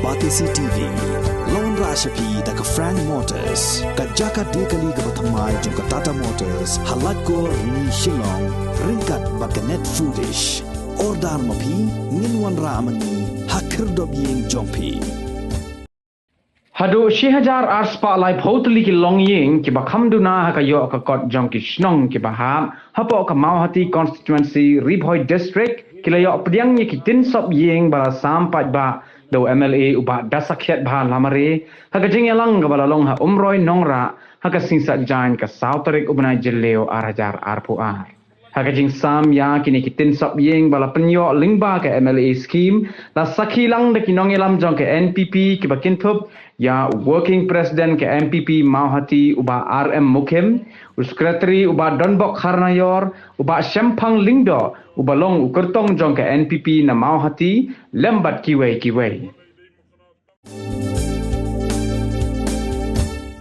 Batisi TV Lone Rashapi Daka Frank Motors Kajaka Dekali Gabatamai Junka Tata Motors Halatko Ni Shillong Ringkat Bakanet Foodish Ordar Mapi Ninwan Ramani Hakirdob Ying Jompi Hado 6000 arspa lai photli ki long ying ki bakham duna ka yo ka kot jong ki snong ki baham hapo ka Mauhati constituency Ribhoi district ki la yo pdiang ni ki tin sop ying bala sampai ba do MLA uba dasakhet bha lamare ha ka jing yalang ka bala long ha umroi nongra ha ka singsa jain ka sautarik ubnai jelleo arajar arpu ar ha ka jing sam ya kini ki tin sop ying bala penyo lingba ka MLA scheme la sakhilang de ki nongelam jong ka NPP ki bakin thup ya working president ke MPP Mauhati uba RM Mukim, secretary uba Donbok Kharnayor, uba Shempang Lingdo, uba long ukertong jong ke NPP na Mauhati lembat kiwei.